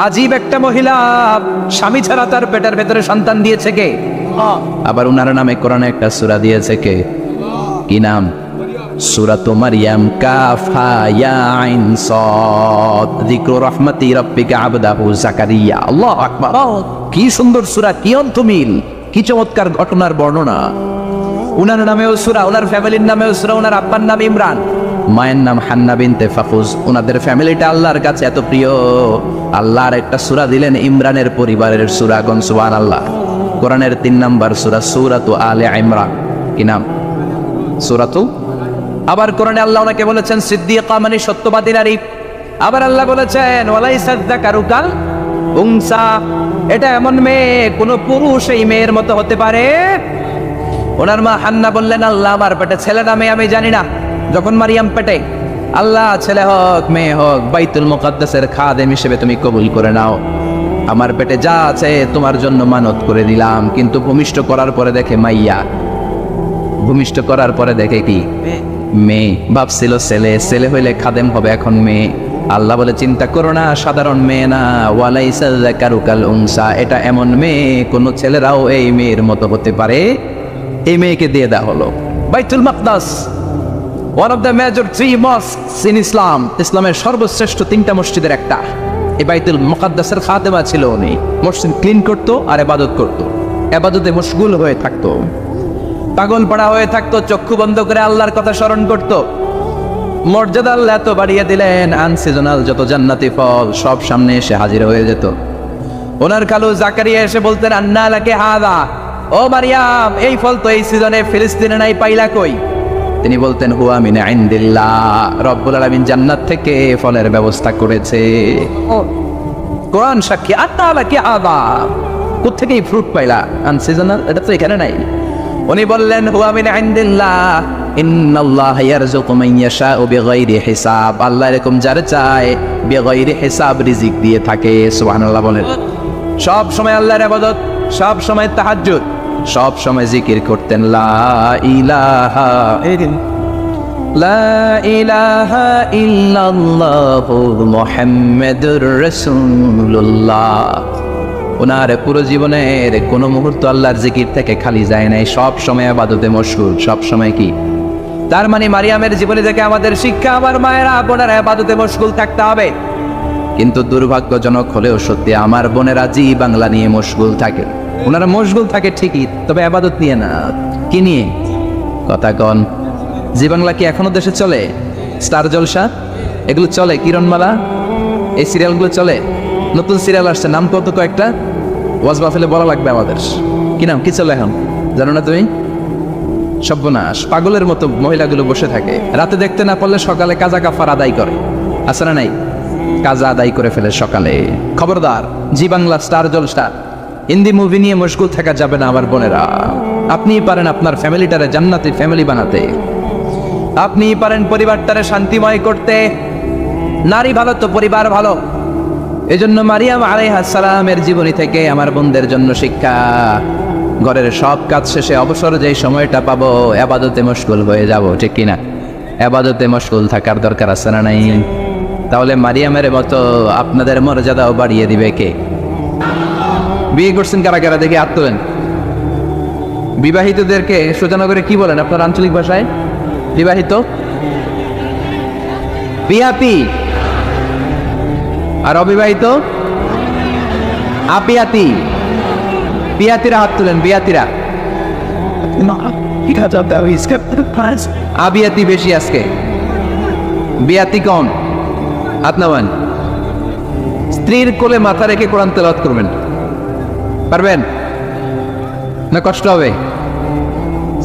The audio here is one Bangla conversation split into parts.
আজীব একটা মহিলা, স্বামী ছাড়া তার পেটের ভেতরে সন্তান দিয়েছে কে? আবার উনার নামে কোরআনে একটা সূরা দিয়েছে কে? কি নাম? সূরাতু মারইয়াম, কাফ হা ইয়া আইন সাদ, যিকরু রাহমাতি রাব্বিকা আবদাহু যাকারিয়া। আল্লাহু আকবার, কি সুন্দর সূরা, কি অন্তমিল, কি চমৎকার ঘটনার বর্ণনা। উনার নামেও সূরা, উনার ফ্যামিলির নামেও সূরা। উনার আব্বার নাম ইমরান, মায়ের নাম হান্না বিনতে ফাকুজ। উনাদের ফ্যামিলিটা আল্লাহর কাছে এত প্রিয়, আল্লাহর একটা সূরা দিলেন ইমরানের পরিবারের সূরা। গণ সুবহানাল্লাহ। কোরআনের 3 নাম্বার সূরা, সূরাতু আলে ইমরান। কি নাম? সূরাতু। আবার কোরআনে আল্লাহ ওনাকে বলেছেন সিদ্দিকা, মানে সত্যবাদী নারী। আবার আল্লাহ বলেছেন ওয়ালাইসা যাকারু কাল উনসা, এটা এমন মেয়ে, কোন পুরুষ এই মেয়ের মতো হতে পারে? ওনার মা হান্না বললেন, আল্লাহ আমার পেটে ছেলে না মেয়ে আমি জানি না। যখন মারিয়াম পেটে, আল্লাহ ছেলে হোক মেয়ে হোক বাইতুল মুকাদ্দাসের খাদেম হিসেবে তুমি কবুল করে নাও। আমার পেটে যা আছে তোমার জন্য মানত করে দিলাম। কিন্তু ভূমিষ্ঠ করার পরে দেখে মাইয়া, ভূমিষ্ঠ করার পরে দেখে কি? মেয়ে। ভাবছিল ছেলে, ছেলে হইলে খাদেম হবে, এখন মেয়ে। আল্লাহ বলে চিন্তা করো না, সাধারণ মেয়ে না, ওয়ালাইসা যাকারু কাল উনসা, এটা এমন মেয়ে কোন ছেলেরাও এই মেয়ের মতো হতে পারে। এই মেয়েকে দিয়ে দেওয়া হলো বাইতুল মাকদাস, one of the major 3 mosques in Islam, ইসলামের সর্বশ্রেষ্ঠ 3টা মসজিদের একটা। এই বাইতুল মুকাদ্দাসের খাদেমা ছিল উনি। মসজিদ ক্লিন করতো আর ইবাদত করতো, ইবাদতে মশগুল হয়ে থাকতো, পাগল পড়া হয়ে থাকতো, চক্ষু বন্ধ করে আল্লাহর কথা স্মরণ করতো। মর্যাদা আল্লাহ এত বাড়িয়ে দিলেন, আনসিজনাল যত জান্নাতি ফল সব সামনে এসে হাজির হয়ে যেত। ওনার খালু জাকারিয়া এসে বলতেন, আন্না লাকে হাদা, ও মারিয়াম এই ফল তো এই সিজনে ফিলিস্তিনে নাই, পাইলা কই? তিনি বলতেন হুয়া মিন ইনদিল্লাহ, রব্বুল আলামিন জান্নাত থেকে ফলের ব্যবস্থা করেছে। কোরআন সাক্ষী, আন্না লাকে হাদা, কোত্থেকে এই ফ্রুট পাইলা? আনসিজনাল, এটা তো এখানে নাই। উনি বললেন হুয়া মিন ইনদিল্লাহ, ইন্নাল্লাহা ইয়ারযুকু মান ইয়াশাউ বিগাইরি হিসাব, আল্লাহ এরকম যারে চায় বিগাইরি হিসাব রিজিক দিয়ে থাকে। সুবহানাল্লাহ বলেন। সব সময় আল্লাহর ইবাদত, সব সময় তাহাজ্জুদ, সব সময় জিকির করতেন লা ইলাহা ইল্লাল্লাহু মুহাম্মাদুর রাসূলুল্লাহ। ওনার পুরো জীবনের কোন মুহূর্ত আল্লাহর জিকির থেকে খালি যায় নাই, সব সময় ইবাদতে মশগুল, সব সময় কি? তার মানে মারিয়ামের জীবনে থেকে আমাদের শিক্ষা, আমার মায়েরা বোনেরা ইবাদতে মশগুল থাকতে হবে। কিন্তু দুর্ভাগ্যজনক হলেও সত্যি, আমার বোনেরা জি বাংলা নিয়ে মশগুল থাকে। ওনারা মশগুল থাকে ঠিকই, তবে ইবাদত নিয়ে না। কি নিয়ে? কথা কন। জি বাংলা কি এখনো দেশে চলে? স্টার জলসা এগুলো চলে, কিরণমালা এই সিরিয়ালগুলো চলে। নতুন সিরিয়াল আসছে, নাম কত কয়েকটা, ওয়াজ মাহফিলে বলা লাগবে আমাদের। কি নাম, কি চলে এখন জানো না তুমি? সর্বনাশ, পাগলের মতো মহিলাগুলো বসে থাকে, রাতে দেখতে না পারলে সকালে কাজা কাফার আদায় করে। আছে না নাই? কাজা আদায় করে ফেলে সকালে। খবরদার, জি বাংলা, স্টার জলসা, হিন্দি মুভি নিয়ে মশগুল থাকা যাবে না আমার বোনেরা। আপনিই পারেন আপনার ফ্যামিলিটারে জান্নাতি ফ্যামিলি বানাতে, আপনিই পারেন পরিবারটারে শান্তিময় করতে। নারী ভালো তো পরিবার ভালো। এজন্য মারিয়াম আলাইহিস সালামের জীবনী থেকে আমার বোনদের জন্য শিক্ষা, ঘরের সব কাজ শেষে অবসর যেই সময়টা পাবো ইবাদতে মশগুল হয়ে যাব, ঠিক কিনা? ইবাদতে মশগুল থাকার দরকার আছে না নাই? তাহলে মারিয়ামের মতো আপনাদের মর্যাদাও বাড়িয়ে দিবে কে? বিয়ে করছেন কারা কারা দেখে হাত তোলেন। বিবাহিতদেরকে সোজানগরে কি বলেন আপনার আঞ্চলিক ভাষায়? বিবাহিত, বিয়াপি। আর অবিবাহিত আপিয়াতি। বিয়াতিরা হাত তুলেন, বিয়াতিরা। আবিয়াতি বেশি আজকে, বিয়াতি কম। হাত নামান। স্ত্রীর কোলে মাথা রেখে কোরআন তেলাওয়াত করবেন, পারবেন না? কষ্ট হবে?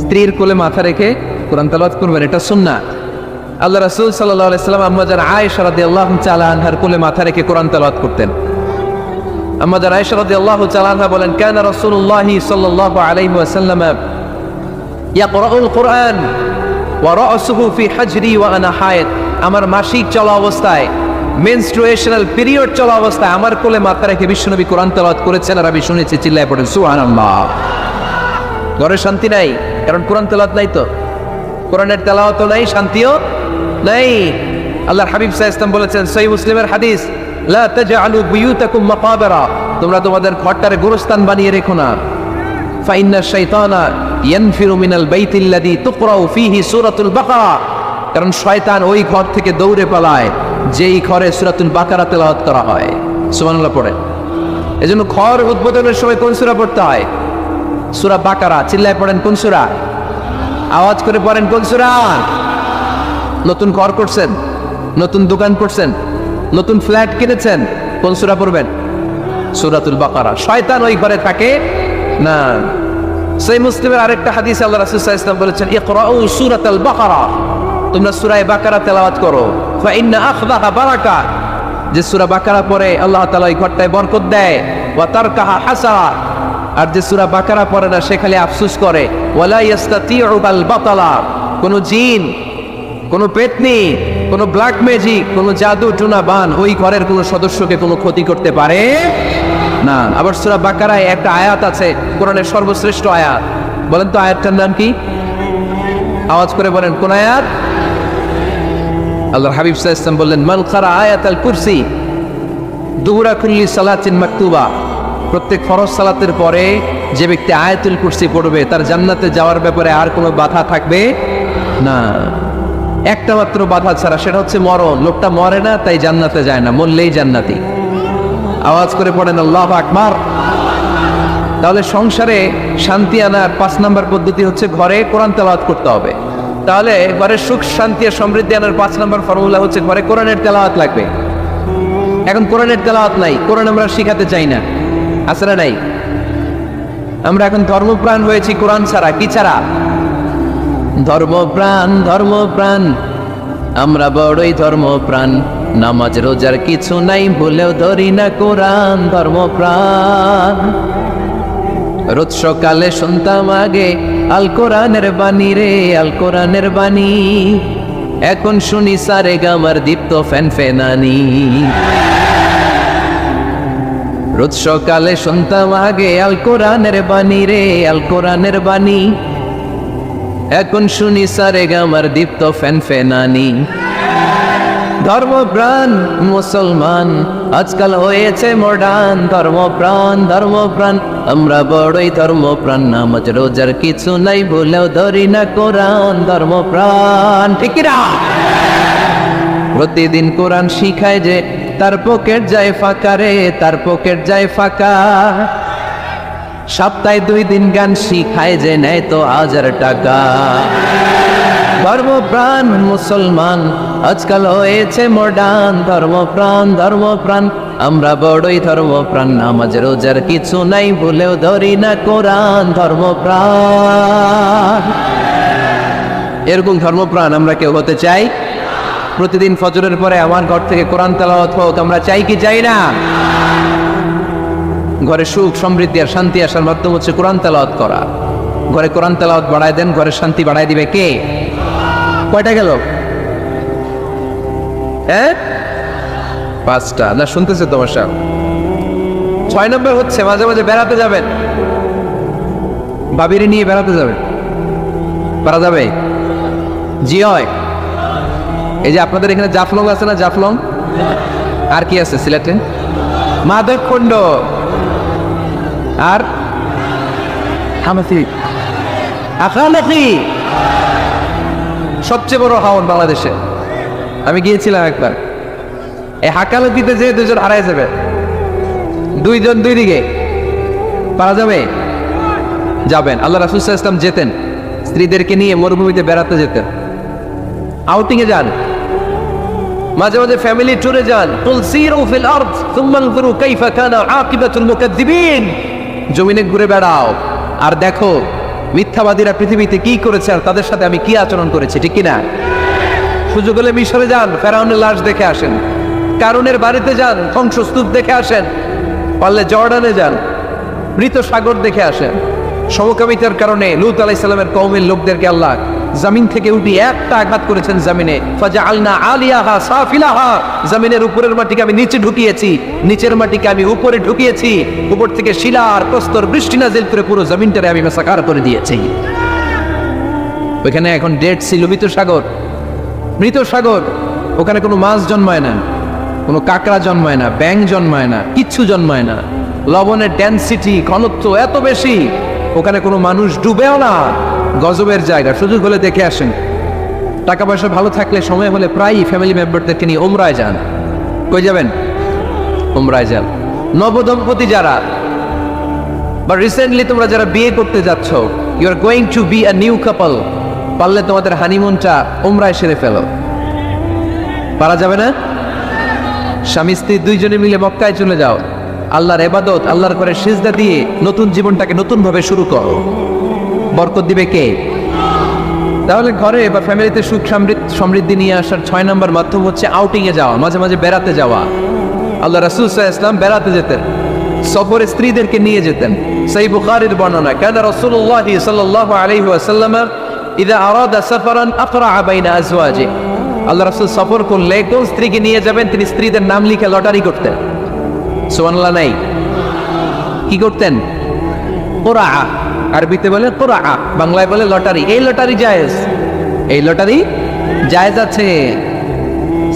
স্ত্রীর কোলে মাথা রেখে কোরআন তেলাওয়াত করবেন, এটা সুন্নাত। আল্লাহ রাসূল সাল্লাল্লাহু আলাইহি সাল্লাম আম্মা জান আয়েশা রাদিয়াল্লাহু তাআলা আনহার কোলে মাথা রেখে কোরআন তেলাওয়াত করতেন। আম্মা জান আয়েশা রাদিয়াল্লাহু তাআলা আনহা বলেন, কানা রাসূলুল্লাহ সাল্লাল্লাহু আলাইহি ওয়াসাল্লাম ইয়াকরাউল কুরআন ওয়া রাসুহু ফি হাজরি ওয়া আনা হায়েদ। আমার মাসিক চলা অবস্থায়, মেনস্ট্রুয়েশনাল পিরিয়ড চলা অবস্থায় আমার কোলে মাথা রেখে বিশ্বনবী কোরআন তেলাওয়াত করেছেন, আর আমি শুনেছি। চিল্লায় পড়েন সুবহানাল্লাহ। ঘরে শান্তি নাই, কারণ কোরআন তেলাওয়াত নাই তো। কোরআনের তেলাওয়াতও নাই, শান্তিও নাই। আল্লাহর হাবিব সাল্লাল্লাহু আলাইহি ওয়াসাল্লাম বলেছেন, সহিহ মুসলিমের হাদিস, লা তাজআলু বুয়ুতাকুম মাকাবিরা, তোমরা তোমাদের ঘরটারে গোরস্থান বানিয়ে রেখো না। ফাইন্না শাইতানা ইয়ানফিরু মিনাল বাইতিল্লাযী তুকরাউ ফীহি সূরাতুল বাকারা, কারণ শয়তান ওই ঘর থেকে দৌড়ে পালায় যেই ঘরে সূরাতুল বাকারা তেলাওয়াত করা হয়। সুবহানাল্লাহ পড়ে। এজন্য ঘর উদ্বোধনের সময় কোন সূরা পড়তে হয়? সূরা বাকারা। চিল্লায় পড়েন কোন সূরা? আওয়াজ করে পড়েন কোন সূরা? নতুন ঘর করছেন, নতুন দোকান করছেন, নতুন ফ্ল্যাট কিনেছেন, কোন সূরা পড়বেন? সূরাতুল বাকারা। শয়তান ওই ঘরে থাকে না। সেই মুসলিমের আরেকটা হাদিসে আল্লাহ রাসূল সাল্লাল্লাহু আলাইহি ওয়াসাল্লাম বলেছেন, ইকরাউ সূরাতাল বাকারা, তোমরা সূরা বাকারা তেলাওয়াত করো। ফা ইন্না আখযাহা বারাকা, যে সূরা বাকারা পড়ে আল্লাহ তাআলা এই ঘরটায় বরকত দেয়। ওয়া তারকাহা হাসারা, আর যে সূরা বাকারা পড়ে না সে খালি আফসোস করে। ওয়ালা ইস্তাতিউ বাল বাতালা, কোন জিন, কোন পেতনি, কোন ব্ল্যাক ম্যাজিক, কোন জাদু টুনা বান ওই ঘরের কোন সদস্যকে কোনো ক্ষতি করতে পারে না। আবার সূরা বাকারায় একটা আয়াত আছে, কোরআনের সর্বশ্রেষ্ঠ আয়াত। বলেন তো আয়াতটার নাম কি? আওয়াজ করে বলেন কোন আয়াত? আল্লাহর হাবিব সাল্লাল্লাহু আলাইহি ওয়াসাল্লাম বললেন, মান ক্বারা আয়াতাল কুরসি দুহুরা কুল্লি সালাতিন মাকতুবা, প্রত্যেক ফরজ সালাতের পরে যে ব্যক্তি আয়াতুল কুরসি পড়বে তার জান্নাতে যাওয়ার ব্যাপারে আর কোনো বাধা থাকবে না। একটা মাত্র বাধা ছাড়া, সেটা হচ্ছে মরণ। লোকটা মরে না তাই জান্নাতে যায় না, মরলেই জান্নাতি। আওয়াজ করে পড়েন আল্লাহু আকবার। তাহলে সংসারে শান্তি আনার 5 নাম্বার পদ্ধতি হচ্ছে ঘরে কোরআন তেলাওয়াত করতে হবে। তাহলে ঘরে সুখ শান্তি আর সমৃদ্ধি আনার 5 নাম্বার ফর্মুলা হচ্ছে ঘরে কোরআনের তেলাওয়াত লাগবে। এখন কোরআনের তেলাওয়াত নাই, কোরআন আমরা শিখাতে চাই না, আছে না নাই? আমরা এখন ধর্মপ্রাণ হয়েছি কোরআন ছাড়া। কি ছাড়া? ধর্মপ্রাণ, ধর্মপ্রাণ, আমরা বড়ই ধর্মপ্রাণ, নামাজ রোজার কিছু নাই বলেও ধরি না কোরআন। ধর্মপ্রাণ, রোজ সকালে শুনতাম আগে আল কোরআনের বাণী রে, আল কোরআনের বাণী, এখন শুনি সারে গামার দীপ্ত ফ্যান ফেনানি। রোজ সকালে শুনতাম আগে আল কোরআনের বাণী রে, আল কোরআনের বাণী, এখন শুনি সারে গামার দীপ্ত ফ্যান ফেনানি। ধর্মপ্রাণ মুসলমান আজকাল হয়েছে মডার্ন। ধর্মপ্রাণ, ধর্মপ্রাণ, আমরা বড়ই ধর্মপ্রাণ, নামাজ রোজার কিছু নাই বলেও ধরি না কোরআন। ধর্মপ্রাণ, ঠিক না? প্রতিদিন কোরআন শিখায় যে তার পকেট যায় ফাঁকা রে, তার পকেট যায় ফাঁকা। সপ্তাহে 2 দিন গান শিখায় যে নেয় তো 1000 টাকা। ধর্মপ্রাণ মুসলমান আজকাল হয়েছে মডার্ন। ধর্মপ্রাণ, ধর্মপ্রাণ, আমরা বড়ই ধর্মপ্রাণ, নামাজ রোজার কিছু নাই বলেও ধরি না কোরআন। ধর্মপ্রাণ, এরকম ধর্মপ্রাণ আমরা কেউ হতে চাই? প্রতিদিন ফজরের পরে আমার ঘর থেকে কোরআন তেলাওয়াত হোক, আমরা চাই কি চাই না? ঘরে সুখ সমৃদ্ধি আর শান্তি আসার মাধ্যম হচ্ছে কোরআন তেলাওয়াত করা। ঘরে কোরআন তেলাওয়াত বাড়ায় দেন, ঘরে শান্তি বাড়ায় দিবে কে? কয়টা গেল? 5টা না? শুনতেছে তোমার সব? 6 নম্বর হচ্ছে মাঝে মাঝে বেড়াতে যাবেন, ভাবিরে নিয়ে বেড়াতে যাবেন। পারা যাবে? জি হয়। এই যে আপনাদের এখানে জাফলং আছে না? জাফলং আর কি আছে সিলেটে? মাধবকুণ্ড আর হামাতি আখালাকি, সবচেয়ে বড় হাওন বাংলাদেশে। আমি গিয়েছিলাম একবার। এই হাকালতিতে যে 2 জন হারায় যাবে, 2 জন 2 দিকে। পারা যাবে? যাবেন। আল্লাহ রাসূল সাল্লাল্লাহু আলাইহি ওয়াসাল্লাম যেতেন, স্ত্রীদেরকে নিয়ে মরুভূমিতে বেড়াতে যেতেন, আউটিং এ যান, মাঝে মাঝে ফ্যামিলি ট্যুরে যান। কুল সিরু ফিল আরদ সুম্মা আনজুরু কাইফা কানা আকিবাতুল মুকাদ্দিবিন, জমিনে ঘুরে বেড়াও আর দেখো মিথ্যাবাদীরা পৃথিবীতে কি করেছে আর তাদের সাথে আমি কি আচরণ করেছি, ঠিক কি না? সুযোগ হলে মিশরে যান, ফেরাউনের লাশ দেখে আসেন। কারুনের বাড়িতে যান, ধ্বংসস্তূপ দেখে আসেন। পারলে জর্ডানে যান, মৃত সাগর দেখে আসেন। সমকামিতার কারণে লূত আলাইহিস সালামের কওমের লোকদেরকে আল্লাহ জমিন থেকে উঠিয়ে একটা আঘাত করেছেন জমিনে। ফাজআলনা আলিয়াহা সাফিলাহা, জমিনের উপরের মাটিকে আমি নিচে ঢুকিয়েছি, নিচের মাটিকে আমি উপরে ঢুকিয়েছি। উপর থেকে শিলা আর প্রস্তর বৃষ্টি নাজিল করে পুরো জমিনটারে আমি মাসাকার করে দিয়েছি। ওখানে এখন ডেড সি, মৃত সাগর, মৃত সাগর। ওখানে কোনো মাছ জন্মায় না, কোনো কাকড়া জন্মায় না, ব্যাঙ জন্মায় না, কিচ্ছু জন্মায় না। লবণের ডেনসিটি, ঘনত্ব এত বেশি, ওখানে কোনো মানুষ ডুবেও না। গজবের জায়গা, সুযোগ হলে দেখে আসেন। টাকা পয়সা ভালো থাকলে সময় হলে প্রায়ই ফ্যামিলি মেম্বারদেরকে নিয়ে উমরায় যান। কই যাবেন? উমরায় যান। নবদম্পতি যারা, বা রিসেন্টলি তোমরা যারা বিয়ে করতে যাচ্ছ, you are going to be a new couple, পারলে তোমাদের হানিমুনটা উমরায় সেরে ফেলো। পারা যাবে না? স্বামী স্ত্রী দুইজনে মিলে মক্কায় চলে যাও, আল্লাহর ইবাদত, আল্লাহর করে সিজদা দিয়ে নতুন জীবনটাকে নতুন ভাবে শুরু করো। বরকত দিবে কে? তাহলে ঘরে বা ফ্যামিলিতে সুখ সমৃদ্ধি নিয়ে আসার 6 নম্বর মাধ্যম হচ্ছে আউটিং এ যাওয়া, মাঝে মাঝে বেড়াতে যাওয়া। আল্লাহ রাসূল সাল্লাল্লাহু আলাইহি ওয়াসাল্লাম বেড়াতে যেতেন, সফরে স্ত্রীদেরকে নিয়ে যেতেন। সহিহ বুখারীর বর্ণনা, কানা রাসূলুল্লাহ সাল্লাল্লাহু আলাইহি ওয়াসাল্লাম ইযা আরাদা সাফারান আকরা বাইনা আজওয়াজি। আল্লাহ রাসূল সফর করলে কোন স্ত্রীকে নিয়ে যাবেন তিনি স্ত্রীদের নাম লিখে লটারি করতেন। সুবহানাল্লাহ নাই? কি করতেন? কুরআ, আরবিতে বলে কুরআ, বাংলায় বলে লটারি। এই লটারি জায়েজ, এই লটারি জায়েজ আছে।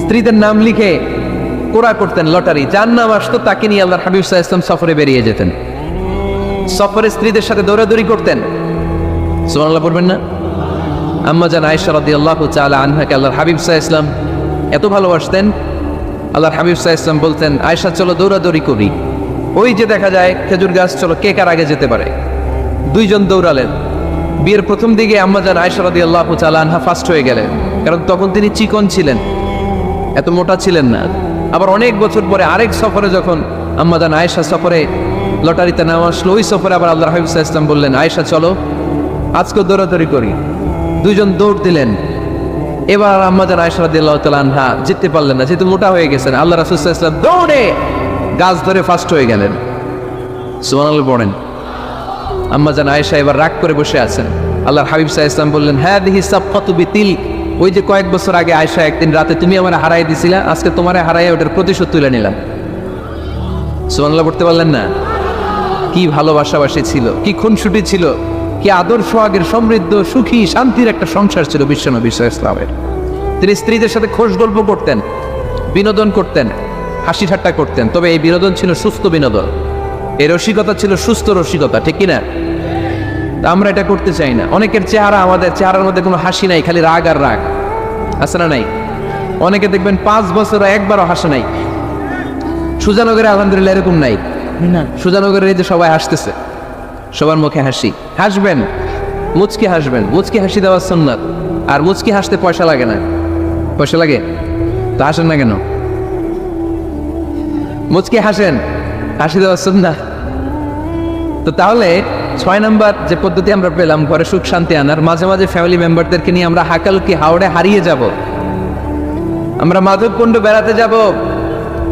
স্ত্রীদের নাম লিখে কুরআ করতেন, লটারি। যার নাম আসতো তাকে নিয়ে আল্লাহর হাবিব সাল্লাল্লাহু আলাইহি ওয়াসাল্লাম সফরে বেরিয়ে যেতেন। সফরে স্ত্রীদের সাথে দৌড়াদৌড়ি করতেন। সুবহানাল্লাহ পড়বেন না? আম্মা জান আয়েশা রাদিয়াল্লাহু তাআলা আনহাকে আল্লাহর হাবিব সাল্লাল্লাহু আলাইহি ওয়াসাল্লাম এত ভালোবাসতেন, আল্লাহর হাবিব সাল্লাল্লাহু আলাইহি ওয়াসাল্লাম বলতেন, আয়েশা চলো দৌড়াদৌড়ি করি। ওই যে দেখা যায় খেজুর গাছ, চলো কে কার আগে যেতে পারে। দুইজন দৌড়ালেন। বিয়ের প্রথম দিকে আম্মা জান আয়েশা রাদিয়াল্লাহু তাআলা আনহা ফার্স্ট হয়ে গেলেন, কারণ তখন তিনি চিকন ছিলেন, এত মোটা ছিলেন না। আবার অনেক বছর পরে আরেক সফরে যখন আম্মা জান আয়েশা সফরে লটারিতে নাম আসলো, ওই সফরে আবার আল্লাহর হাবিব সাল্লাল্লাহু আলাইহি ওয়াসাল্লাম বললেন, আয়েশা চলো আজকে দৌড়াদৌড়ি করি। দুইজন দৌড় দিলেন। এবার আম্মা জান আয়েশা রাদিয়াল্লাহু তাআলা আনহা জিততে পারলেন না, যেহেতু মোটা হয়ে গেছেন। আল্লাহ রাসূল সাল্লাল্লাহু আলাইহি ওয়াসাল্লাম দৌড়ে গাছ ধরে ফার্স্ট হয়ে গেলেন। সুবহানাল্লাহ পড়েন। আম্মা জান আয়েশা এবার রাগ করে বসে আছেন। আল্লাহর হাবিব সাল্লাল্লাহু আলাইহি ওয়াসাল্লাম বললেন, হাদিহি সাফকাতু বিতিল, ওই যে কয়েক বছর আগে আয়েশা একদিন রাতে তুমি আমারে হারাই দিছিলা, আজকে তোমারে হারাইয়া ওটার প্রতিশোধ তুলে নিলাম। সুবহানাল্লাহ পড়তে পারলেন না? কি ভালোবাসাবাসী ছিল, কি খুনসুটি ছিল, কি আদর সোহাগের সমৃদ্ধ সুখী শান্তির একটা সংসার ছিল বিশ্বনবী সাল্লাল্লাহু আলাইহি ওয়াসাল্লামের। তিনি স্ত্রীদের সাথে খোশ গল্প করতেন, বিনোদন করতেন, হাসি ঠাট্টা করতেন। তবে এই বিনোদন ছিল সুস্থ বিনোদন, এই রসিকতা ছিল সুস্থ রসিকতা, ঠিক কিনা? আমরা এটা করতে চাই না। অনেকের চেহারা, আমাদের চেহারার মধ্যে কোনো হাসি নাই, খালি রাগ আর রাগ, আছে না নাই? অনেকে দেখবেন 5 বছর একবারও হাসে নাই। সুজানগরে আলহামদুলিল্লাহ এরকম নাই। সুজানগরের এই যে সবাই হাসতেছে, সবার মুখে হাসি। হাসবেন, মুচকি হাসবেন, মুচকি হাসি দেওয়া সুন্নাত। আর মুচকি হাসতে পয়সা লাগে না। পয়সা লাগে তো হাসেন না কেন? মুচকি হাসেন, হাসি দেওয়া সুন্নাত। তো তাহলে 6 নম্বর যে পদ্ধতি আমরা পেলাম ঘরে সুখ শান্তি আনার, মাঝে মাঝে ফ্যামিলি মেম্বারদেরকে নিয়ে আমরা হাকালুকি হাওড়ে হারিয়ে যাব, আমরা মাধবকুণ্ড বেড়াতে যাব,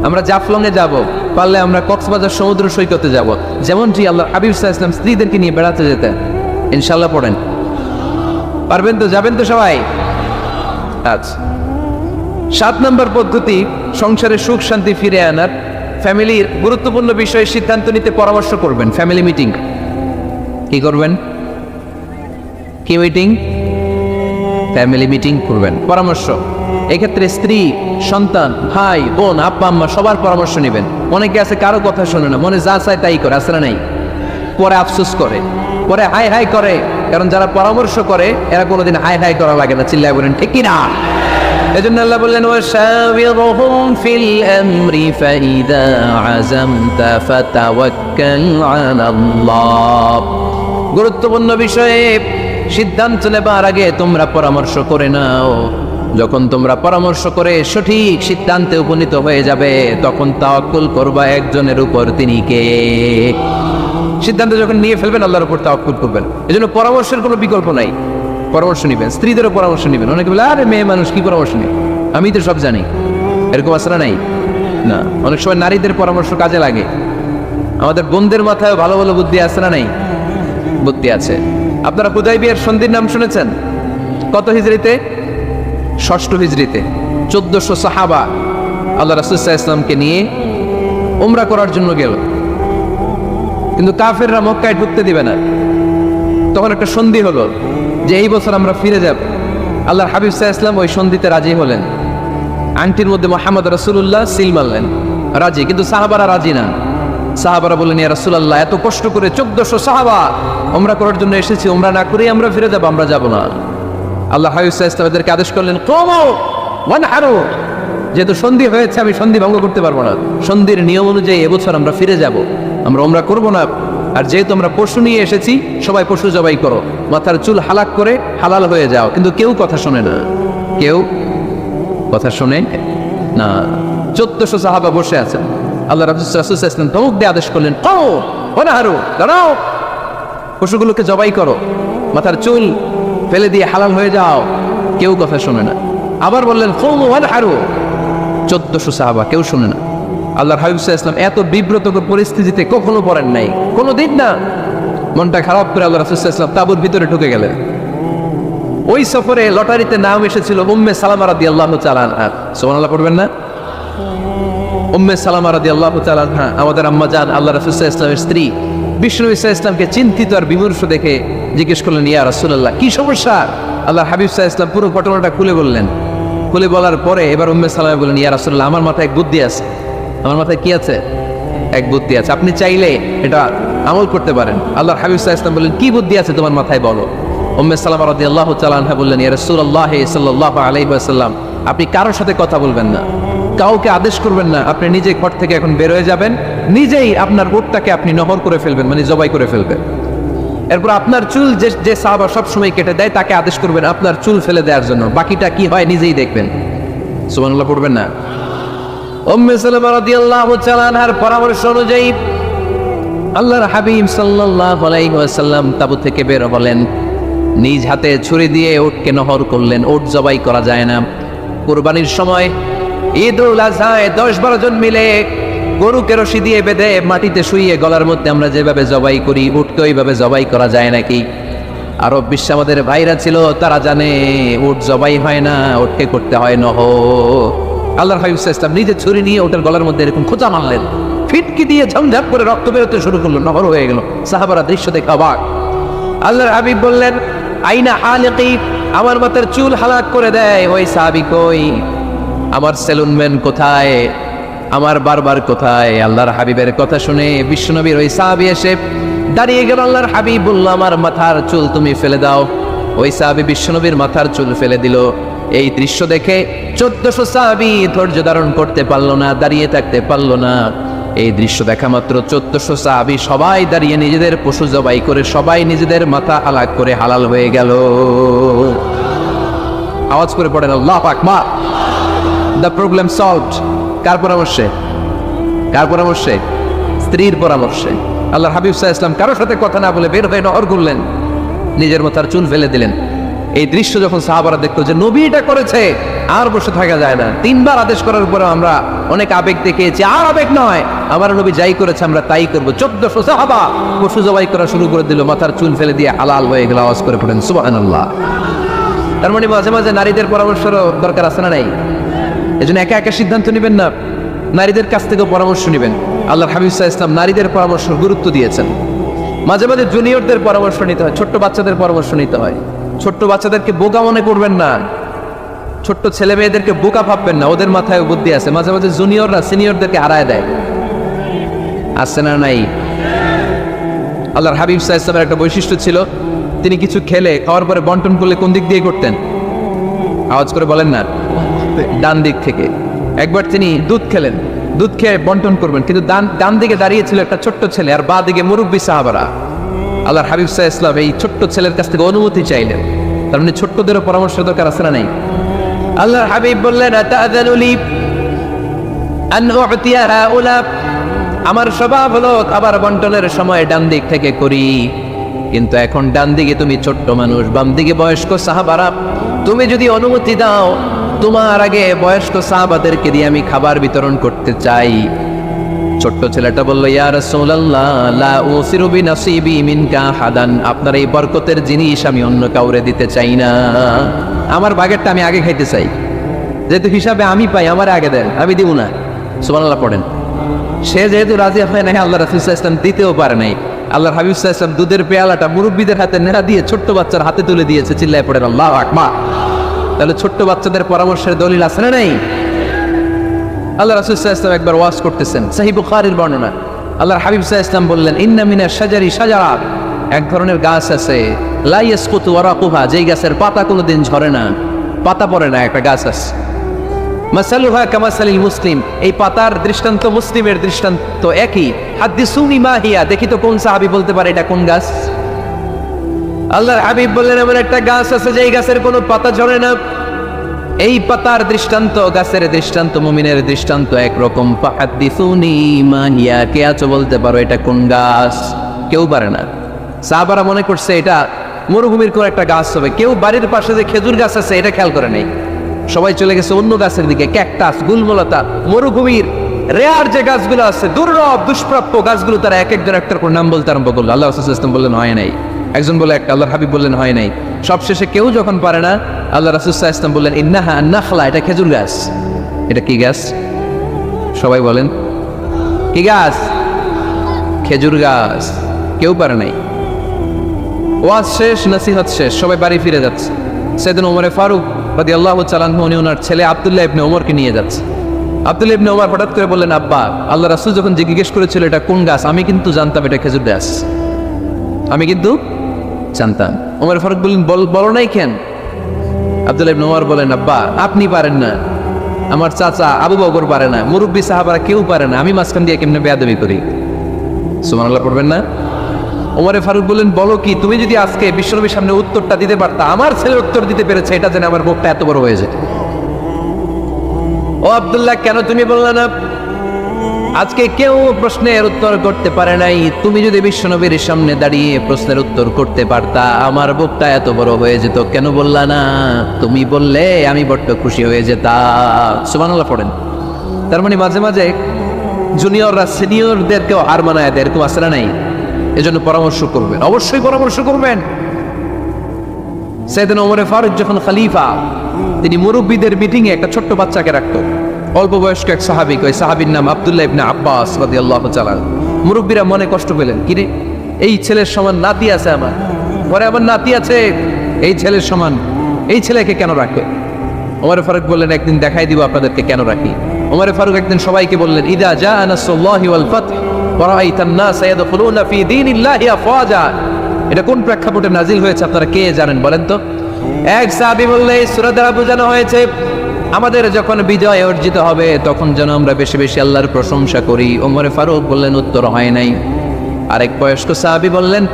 আমরা জাফলংয়ে যাব, পারলে আমরা কক্সবাজার সমুদ্র সৈকতে যাব, যেমনটি আল্লাহ হাবিব সাল্লাল্লাহু আলাইহি ওয়াসাল্লাম স্ত্রীদেরকে নিয়ে বেড়াতে যেতেন। ইনশাআল্লাহ পড়েন। পারবেন তো? যাবেন তো সবাই? আচ্ছা, 7 নম্বর পদ্ধতি সংসারে সুখ শান্তি ফিরে আনার, ফ্যামিলির গুরুত্বপূর্ণ বিষয়ে সিদ্ধান্ত নিতে পরামর্শ করবেন। Family meeting. কি করবেন? কি মিটিং? ফ্যামিলি মিটিং করবেন, পরামর্শ। এক্ষেত্রে স্ত্রী, সন্তান, ভাই, বোন, আব্বা আম্মা সবার পরামর্শ নেবেন। অনেকে আছে কারো কথা শোনে না, মনে যা চায় তাই করে, আছে না নাই? পরে আফসোস করে, পরে হাই হাই করে। কারণ যারা পরামর্শ করে এরা কোনোদিন হাই হাই করা লাগে না। চিল্লায় বলেন ঠিক কিনা? এজন্য আল্লাহ বললেন, ওয়াশাবিরহুম ফিল আমরি ফাইদা আযামতা ফাতাওয়াক্কাল আলাল্লাহ। গুরুত্বপূর্ণ বিষয়ে সিদ্ধান্ত নেবার আগে তোমরা পরামর্শ করে নাও। যখন তোমরা পরামর্শ করে সঠিক সিদ্ধান্তে উপনীত হয়ে যাবে, তখন তাওয়াক্কুল করবা একজনের উপর, তিনি কে? সিদ্ধান্ত যখন নিয়ে ফেলবেন আল্লাহর উপর তাওয়াক্কুল করবেন। এজন্য পরামর্শের কোনো বিকল্প নাই। পরামর্শ নেবেন, স্ত্রীদেরও পরামর্শ নেবেন। অনেকে বলে, আরে মেয়ে মানুষ কি পরামর্শ নেই, আমি তো সব জানি। এরকম আসরা নাই না। অনেক সময় নারীদের পরামর্শ কাজে লাগে। আমাদের বোনদের মাথায় ভালো ভালো বুদ্ধি আছে না নাই? বুদ্ধি আছে। আপনারা হুদায়বিয়ার সন্ধির নাম শুনেছেন? কত হিজরিতে? 6ষ্ঠ হিজরিতে 1400 সাহাবা আল্লাহ রাসূল সাল্লাল্লাহু আলাইহি ওয়াসাল্লামকে নিয়ে উমরা করার জন্য গেল, কিন্তু কাফেররা মক্কায় ঢুকতে দিবে না। তখন একটা সন্ধি হলো যে এই বছর আমরা ফিরে যাব। আল্লাহর হাবিব সাল্লাল্লাহু আলাইহি ওয়াসাল্লাম ওই সন্ধিতে রাজি হলেন। আংটির মধ্যে মোহাম্মদ রাসূলুল্লাহ সিল মারলেন, রাজি, কিন্তু সাহাবারা রাজি না। সাহাবারা বললেন, ইয়া রাসূলুল্লাহ, এত কষ্ট করে 1400 সাহাবা উমরা করার জন্য এসেছি, উমরা না করেই আমরা ফিরে যাবো, আমরা যাব না। আল্লাহ হাবিব সাল্লাল্লাহু আলাইহি ওয়াসাল্লাম এদেরকে আদেশ করলেন, কুমু ওয়ানহারু, যেহেতু সন্ধি হয়েছে আমি সন্ধি ভঙ্গ করতে পারবো না, সন্ধির নিয়ম অনুযায়ী এবছর আমরা ফিরে যাব, আমরা উমরা করব না। আর যেহেতু আমরা পশু নিয়ে এসেছি, সবাই পশু জবাই করো, মাথার চুল হালাক করে হালাল হয়ে যাও। কিন্তু কেউ কথা শোনে না, কেউ কথা শোনে না। 1400 সাহাবা বসে আছেন। আল্লাহ রাসূল সাল্লাল্লাহু আলাইহি ওয়াসাল্লাম ধমক দিয়ে আদেশ করলেন, কুমু ওয়ানহারু, দাঁড়াও, পশুগুলোকে জবাই করো, মাথার চুল ফেলে দিয়ে হালাল হয়ে যাও। কেউ কথা শোনে না। আবার বললেন, কুমু ওয়ানহারু, 1400 সাহাবা, কেউ শুনে না। আল্লাহর হাবিব সাল্লাল্লাহু আলাইহি ওয়াসাল্লাম এত বিব্রতকর পরিস্থিতিতে কখনো পড়েন নাই, কোনোদিন না। মনটা খারাপ করে আল্লাহ রাসূল সাল্লাল্লাহু আলাইহি ওয়াসাল্লাম তাঁবুর ভিতরে ঢুকে গেলেন। ওই সফরে লটারিতে নাম এসেছিল উম্মে সালামা রাদিয়াল্লাহু তাআলা আনহা। সুবহানাল্লাহ পড়বেন না? উম্মে সালামা রাদিয়াল্লাহু তাআলা আনহা আমাদের আম্মা জান, আল্লাহ রাসূল সাল্লাল্লাহু আলাইহি ওয়াসাল্লামের স্ত্রী। বিষ্ণু সাল্লাল্লাহু আলাইহি ওয়াসাল্লামকে চিন্তিত আর বিমর্ষ দেখে জিজ্ঞেস করলেন, ইয়া রাসূলুল্লাহ, কি সমস্যা? আল্লাহর হাবিব সাল্লাল্লাহু আলাইহি ওয়াসাল্লাম পুরো ঘটনাটা খুলে বললেন। খুলে বলার পরে এবার উম্মে সালামা বললেন, ইয়া রাসূলুল্লাহ, আমার মাথায় এক বুদ্ধি আছে। আমার মাথায় কি আছে? এক বুদ্ধি আছে, আপনি চাইলে এটা আমল করতে পারেন। আল্লাহর হাবিব সাল্লাল্লাহু আলাইহি ওয়াসাল্লাম বললেন, কি বুদ্ধি আছে তোমার মাথায়, বলো। উম্মে সালামা রাদিয়াল্লাহু তাআলা আনহা বললেন, ইয়া রাসূলুল্লাহ সাল্লাল্লাহু আলাইহি ওয়াসাল্লাম, আপনি কারোর সাথে কথা বলবেন না, কাউকে আদেশ করবেন না, আপনি নিজে ঘর থেকে এখন বের হয়ে যাবেন, নিজেই আপনার উটটাকে আপনি নহর করে ফেলবেন, মানে জবাই করে ফেলবেন। এরপর আপনার চুল যে সাহাবা সবসময় কেটে দেয় তাকে আদেশ করবেন আপনার চুল ফেলে দেওয়ার জন্য, বাকিটা কি হয় নিজেই দেখবেন। সুবহানাল্লাহ পড়বেন না? উম্মে সালামা রাদিয়াল্লাহু তাআলা আনহার পরামর্শ অনুযায়ী আল্লাহর হাবিব সাল্লাল্লাহু আলাইহি ওয়াসাল্লাম তাঁবু থেকে বের হলেন, নিজ হাতে ছুরি দিয়ে উটকে নহর করলেন। উট জবাই করা যায় না। কুরবানির সময় ঈদুল আযহায় 10-12 জন মিলে গরুকে রশি দিয়ে বেঁধে মাটিতে শুইয়ে গলার মধ্যে আমরা যেভাবে জবাই করি, উটকে ওইভাবে জবাই করা যায় নাকি? আরব বিশ্বে আমাদের ভাইরা ছিল, তারা জানে উট জবাই হয় না, উটকে করতে হয় নহর। আল্লাহর হাবিব সাল্লাল্লাহু আলাইহি ওয়াসাল্লাম নিজে ছুরি নিয়ে ওটার গলার মধ্যে এরকম খোঁচা মারলেন, ফিটকি দিয়ে ঝমঝম করে রক্ত বেরোতে শুরু করলো, নহর হয়ে গেল। সাহাবারা দৃশ্য দেখে অবাক। আল্লাহর হাবিব বললেন, আইনা হালিকি, আমার মাথার চুল হালাক করে দেয় ওই সাহাবী কই? আমার সেলুনম্যান কোথায়? আমার বারবার কোথায়? আল্লাহর হাবিবের কথা শুনে বিশ্বনবীর ওই সাহাবী এসে দাঁড়িয়ে গেল। আল্লাহর হাবিব বলল, আমার মাথার চুল তুমি ফেলে দাও। ওই সাহাবী বিশ্বনবীর মাথার চুল ফেলে দিল। এই দৃশ্য দেখে 1400 সাহাবী ধৈর্য ধারণ করতে পারলো না, দাঁড়িয়ে থাকতে পারলো না। এই দৃশ্য দেখা মাত্র 1400 সাহাবী সবাই দাঁড়িয়ে নিজেদের পশু জবাই করে সবাই নিজেদের মাথা হালাক করে হালাল হয়ে গেল। আওয়াজ করে পড়েন আল্লাহু আকবার। The problem solved. কার পরামর্শে? কার পরামর্শে? স্ত্রীর পরামর্শে। আল্লাহর হাবিব সাল্লাল্লাহু আলাইহি ওয়াসাল্লাম কারোর সাথে কথা না বলে বের হয়ে নহর করলেন, নিজের মাথার চুল ফেলে দিলেন। এই দৃশ্য যখন সাহাবারা দেখতো যে নবী এটা করেছে, আর বসে থাকা যায় না। 3 বার আদেশ করার পরে আমরা অনেক আবেগ দেখিয়েছি, আর আবেগ নয়, আমার নবী যাই করেছে আমরা তাই করব। 1400 সাহাবা পশু জবাই করা শুরু করে দিল, মাথার চুল ফেলে দিয়ে হালাল হয়ে গেল। আওয়াজ করে পড়েন সুবহানাল্লাহ। তার মানে মাঝে মাঝে নারীদের পরামর্শেরও দরকার আছে না নাই? এজন্য একা একা সিদ্ধান্ত নেবেন না, নারীদের কাছ থেকেও পরামর্শ নেবেন। আল্লাহর হাবিব সাল্লাল্লাহু আলাইহি ওয়াসাল্লাম নারীদের পরামর্শ গুরুত্ব দিয়েছেন। মাঝে মাঝে জুনিয়রদের পরামর্শ নিতে হয়, ছোট্ট বাচ্চাদের পরামর্শ নিতে হয়। ছোট্ট বাচ্চাদেরকে বোকা মনে করবেন না, ছোট্ট ছেলে মেয়েদেরকে বোকা ভাববেন না, ওদের মাথায় বুদ্ধি আছে। মাঝে মাঝে জুনিয়ররা সিনিয়রদেরকে হারায় দেয়, আছে না নাই? আল্লাহর হাবিব সাল্লাল্লাহু আলাইহি ওয়াসাল্লামের একটা বৈশিষ্ট্য ছিল, তিনি কিছু খেলে খাওয়ার পরে বন্টন করলে কোন দিক দিয়ে করতেন? আওয়াজ করে বলেন না, ডান দিক থেকে। একবার তিনি দুধ খেলেন, দুধ খেয়ে বন্টন করবেন, কিন্তু ডান দিকে দাঁড়িয়েছিল একটা ছোট্ট ছেলে আর বাঁ দিকে মুরব্বী সাহাবারা। আল্লাহর হাবিব সাল্লাল্লাহু আলাইহি ওয়াসাল্লাম এই ছোট্ট ছেলের কাছ থেকে অনুমতি চাইলেন। তার মানে ছোট্টদেরও পরামর্শ দরকার আছে না নাই? আল্লাহর হাবিব বললেন, আতাযানু লি আন উ'তিয়া হাউলা, আমার স্বভাব হলো খাবার বন্টনের সময় ডান দিক থেকে করি, কিন্তু এখন ডান দিকে তুমি ছোট্ট মানুষ, বাম দিকে বয়স্ক সাহাবারা, তুমি যদি অনুমতি দাও তোমার আগে বয়স্ক সাহাবাদেরকে দিয়ে আমি খাবার বিতরণ করতে চাই। ছোট্ট ছেলেটা বলল, ইয়া রাসূলুল্লাহ লা উসিরু বিনাসিবি মিনকা হাদান, আপনার এই বরকতের জিনিস আমি অন্য কাউরে দিতে চাই না, আমার ভাগেরটা আমি আগে খাইতে চাই, যেহেতু হিসাবে আমি পাই আমার আগে দেন, আমি দিব না। সুবহানাল্লাহ পড়েন। সে যেহেতু রাজি হয় নাই, আল্লাহ রাসূল সাল্লাল্লাহু আলাইহি ওয়াসাল্লাম দিতেও পারে নাই। আল্লাহর হাবিব সাল্লাল্লাহু আলাইহি ওয়াসাল্লাম দুধের পেয়ালাটা মুরব্বীদের হাতে নেড়া দিয়ে ছোট্ট বাচ্চার হাতে তুলে দিয়েছে। চিল্লায় পড়েন আল্লাহু আকবার। তাহলে ছোট্ট বাচ্চাদের পরামর্শের দলিল আছে না নাই? আল্লাহ রাসূল সাল্লাল্লাহু আলাইহি ওয়াসাল্লাম একবার ওয়াজ করতেছেন, সহিহ বুখারীর বর্ণনা। আল্লাহর হাবিব সাল্লাল্লাহু আলাইহি ওয়াসাল্লাম বললেন, ইন্না মিনাশ শাজারি শাজারা, এক ধরনের গাছ আছে, লা ইয়াসকুতু ওয়ারাকুহা, যেই গাছের পাতা কোনোদিন ঝরে না, পাতা পড়ে না, একটা গাছ আছে। মাসালুহা কামাসালিল মুসলিম, এই পাতার দৃষ্টান্ত মুসলিমের দৃষ্টান্ত একই। হাদিসুনি মা হিয়া, দেখি তো কোন সাহাবী বলতে পারে এটা কোন গাছ? আল্লাহর হাবিব বললেন, এমন একটা গাছ আছে যেই গাছের কোনো পাতা ঝরে না। এই পাতার দৃষ্টান্ত, গাছের দৃষ্টান্ত, মুমিনের দৃষ্টান্ত একরকম। ফাহাদিসুনি মা হিয়া, কে আছো বলতে পারো এটা কোন গাছ? কেউ পারে না। সাহাবারা মনে করছে এটা মরুভূমির কোন একটা গাছ হবে। কেউ বাড়ির পাশে যে খেজুর গাছ আছে এটা খেয়াল করে নেই, সবাই চলে গেছে অন্য গাছের দিকে। ক্যাকটাস, গুলমলতা, মরুভূমির রেয়ার যে গাছগুলো আছে, দুর্লভ দুষ্প্রাপ্য গাছগুলো, তারা এক একজন একটার করে নাম বলতে আরম্ভ করলো। আল্লাহ রাসূল সাল্লাল্লাহু আলাইহি ওয়াসাল্লাম বললেন হয় নাই, একজন বলে একটা, আল্লাহর হাবিব বললেন হয় নাই। সবশেষে কেউ যখন পারে না, আল্লাহ রাসূল সাল্লাল্লাহু আলাইহি ওয়াসাল্লাম বললেন, ইন্নাহা আন-নাখলা, এটা খেজুর গাছ। এটা কি গাছ? সবাই বলেন কি গাছ? খেজুর গাছ। কেউ পারে নাই। ওয়াজ শেষ, নসিহত শেষ, সবাই বাড়ি ফিরে যাচ্ছে। সাইয়েদনা ওমর ফারুক রাদিয়াল্লাহু তাআলা আনহু, উনি ওনার ছেলে আব্দুল্লাহ ইবনে ওমরকে নিয়ে যাচ্ছে। আব্দুল্লাহ ইবনে ওমর হঠাৎ করে বললেন, আব্বা, আল্লাহ রাসূল যখন জিজ্ঞেস করেছিল এটা কোন গাছ, আমি কিন্তু জানতাম এটা খেজুর গাছ, আমি কিন্তু জানতাম। ওমর ফারুক বললেন, বলো নাই কেন? আব্দুল্লাহ ইবনে ওমর বলেন, আব্বা, আপনি পারেন না, আমার চাচা আবু বকর পারে না, মুরব্বী সাহাবারা কেউ পারে না, আমি মাঝখান দিয়ে কেমনে বেয়াদবি করি? সুবহানাল্লাহ পড়বেন না? ওমর ফারুক বললেন, বলো কি? তুমি যদি আজকে বিশ্বনবীর সামনে উত্তরটা দিতে পারতা, আমার ছেলে উত্তর দিতে পেরেছে, এটা জেনে আমার মুখটা এত বড় হয়ে যেত। ও আব্দুল্লাহ, কেন তুমি বললে না? আজকে কেউ প্রশ্নের উত্তর করতে পারে নাই, তুমি যদি বিশ্বনবীর সামনে দাঁড়িয়ে প্রশ্নের উত্তর করতে পারতা, আমার বুকটা এত বড় হয়ে যেত, কেন বললা না? তুমি বললে আমি বড্ড খুশি হয়ে যেতাম। সুবহানাল্লাহ পড়েন। তার মানে মাঝে মাঝে জুনিয়ররা সিনিয়রদেরকেও হার মানায় দেয়, এরকম আছে না নাই? এজন্য পরামর্শ করবেন, অবশ্যই পরামর্শ করবেন। সাইয়েদনা ওমর ফারুক যখন খলিফা, তিনি মুরব্বীদের মিটিংয়ে একটা ছোট্ট বাচ্চাকে রাখতো, অল্প বয়স্ক এক সাহাবী, ওই সাহাবীর নাম আব্দুল্লাহ ইবনে আব্বাস রাদিয়াল্লাহু তাআলা। মুরব্বীরা মনে কষ্ট পেলেন, কিরে এই ছেলের সমান নাতি আছে আমার, পরে আমার নাতি আছে, এই ছেলের সমান এই ছেলেকে কেন রাখে? ওমর ফারুক বললেন, একদিন দেখাই দিব আপনাদেরকে কেন রাখি। ওমর ফারুক একদিন সবাইকে বললেন, ইদা জাআ নাসরুল্লাহি ওয়াল ফাতহ ওয়া রাআইতান নাস ইয়াদখুলুনা ফি দীনিল্লাহি আফওয়াজা, এটা কোন প্রেক্ষাপটে নাজিল হয়েছে আপনারা কে জানেন বলেন তো? এক সাহাবী বললেন, এই সূরা দ্বারা বোঝানো হয়েছে আমাদের যখন বিজয় অর্জিত হবে তখন যেন আমরা বেশি বেশি আল্লাহর প্রশংসা করি। ওমর ফারুক বললেন, উত্তর হয় নাই। আরেক বয়স্ক সাহাবী বললেন,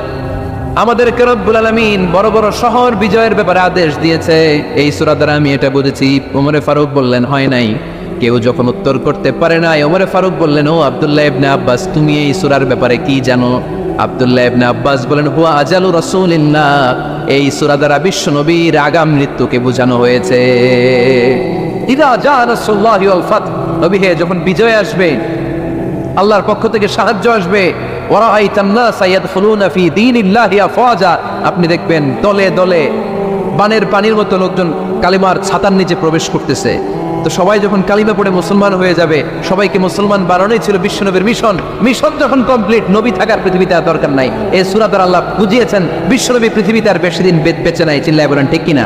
আমাদেরকে রব্বুল আলামিন বড় বড় শহর বিজয়ের ব্যাপারে আদেশ দিয়েছে, এই সূরা দ্বারা আমি এটা বুঝেছি। ওমর ফারুক বললেন, হয় নাই। কেউ যখন উত্তর করতে পারে না, ওমর ফারুক বললেন, ও আব্দুল্লাহ ইবনে আব্বাস, তুমি এই সূরার ব্যাপারে কি জানো? আব্দুল্লাহ ইবনে আব্বাস বলেন, হুয়া আজালু রাসূলিল্লাহ, এই সূরা দ্বারা বিশ্ব নবীর আগাম মৃত্যুকে বোঝানো হয়েছে। ইদা জাআ নাসরুল্লাহি ওয়াল ফাতহ, নবী হে যখন বিজয় আসবে, আল্লাহর পক্ষ থেকে সাহায্য আসবে, ওয়া রাআইতান নাস ইয়াদখুলুনা ফি দীনিল্লাহি আফওয়াজা, আপনি দেখবেন দলে দলে বানের পানির মতো লোকজন কালিমার ছাতার নিচে প্রবেশ করতেছে। তো সবাই যখন কালিমা পড়ে মুসলমান হয়ে যাবে, সবাইকে মুসলমান বানানোই ছিল বিশ্বনবীর মিশন। মিশন যখন কমপ্লিট, নবী থাকার পৃথিবীতে আর দরকার নাই। এই সূরা দ্বারা আল্লাহ বুঝিয়েছেন বিশ্বনবী পৃথিবীতে আর বেশি দিন বেঁচে নাই। চিল্লায় বলেন ঠিক কিনা?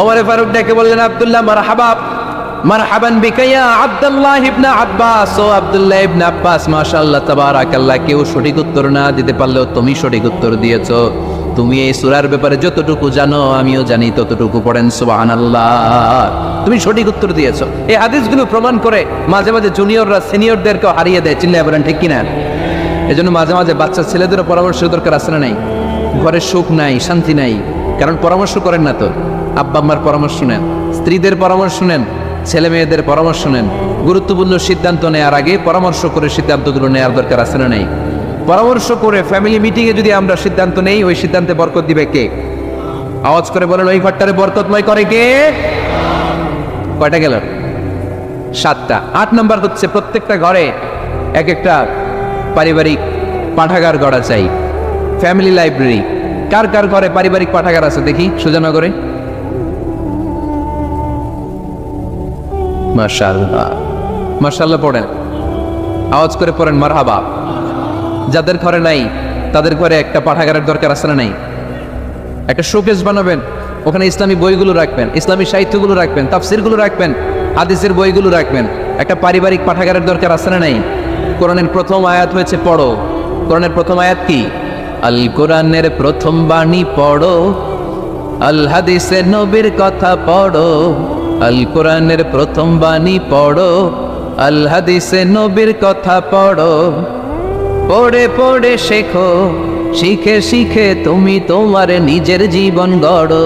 ওমর ফারুক ডেকে বললেন, আব্দুল্লাহ মারহাবা, মারহাবান বিকা ইয়া আব্দুল্লাহ ইবনে আব্বাস, ও আব্দুল্লাহ ইবনে আব্বাস, মাশাআল্লাহ তাবারাকাল্লাহ, কেউ সঠিক উত্তর না দিতে পারলেও তুমি সঠিক উত্তর দিয়েছো। তুমি এই সূরার ব্যাপারে যতটুকু জানো আমিও জানি ততটুকু, পড়েন সুবহানাল্লাহ। তুমি সঠিক উত্তর দিয়েছো। এই হাদিসগুলো প্রমাণ করে মাঝে মাঝে জুনিয়ররা সিনিয়রদেরকেও হারিয়ে দেয়। চিল্লায় বলেন ঠিক কিনা? এজন্য মাঝে মাঝে বাচ্চা ছেলেদেরও পরামর্শের দরকার আছে না নাই? ঘরে সুখ নাই, শান্তি নাই, কারণ পরামর্শ করেন না তো। আব্বা আম্মার পরামর্শ নেন, স্ত্রীদের পরামর্শ নেন, ছেলে মেয়েদের পরামর্শ নেন। গুরুত্বপূর্ণ সিদ্ধান্ত নেওয়ার আগে পরামর্শ করে সিদ্ধান্তগুলো নেওয়ার দরকার আছে না নাই? পরামর্শ করে ফ্যামিলি মিটিংয়ে যদি আমরা সিদ্ধান্ত নেই, ওই সিদ্ধান্তে বরকত দিবে কে? আওয়াজ করে বলেন, ওই ঘরটারে বরকতময় করে কে? কয়টা গেল? 7টা। 8 নাম্বার হচ্ছে প্রত্যেকটা ঘরে এক একটা পারিবারিক পাঠাগার গড়া চাই, ফ্যামিলি লাইব্রেরি। কার কার ঘরে পারিবারিক পাঠাগার আছে দেখি সুজানগরে? মাশাআল্লাহ, মাশাআল্লাহ পড়েন, আওয়াজ করে পড়েন মারহাবা। যাদের ঘরে নাই তাদের ঘরে একটা পাঠাগারের দরকার আছে না নাই? একটা শোকেস বানাবেন, ওখানে ইসলামী বইগুলো রাখবেন, ইসলামী সাহিত্যগুলো রাখবেন, তাফসিরগুলো রাখবেন, হাদিসের বইগুলো রাখবেন। একটা পারিবারিক পাঠাগারের দরকার আছে না নাই? কোরআনের প্রথম আয়াত হয়েছে পড়ো। কোরআনের প্রথম আয়াত কি? আল কোরআনের প্রথম বাণী পড়ো, আল হাদিসে নবীর কথা পড়ো। আল কোরআনের প্রথম বাণী পড়ো, আল হাদিসে নবীর কথা পড়ো। পড়ে পড়ে শেখো, শিখে শিখে তুমি তোমার নিজের জীবন গড়ো।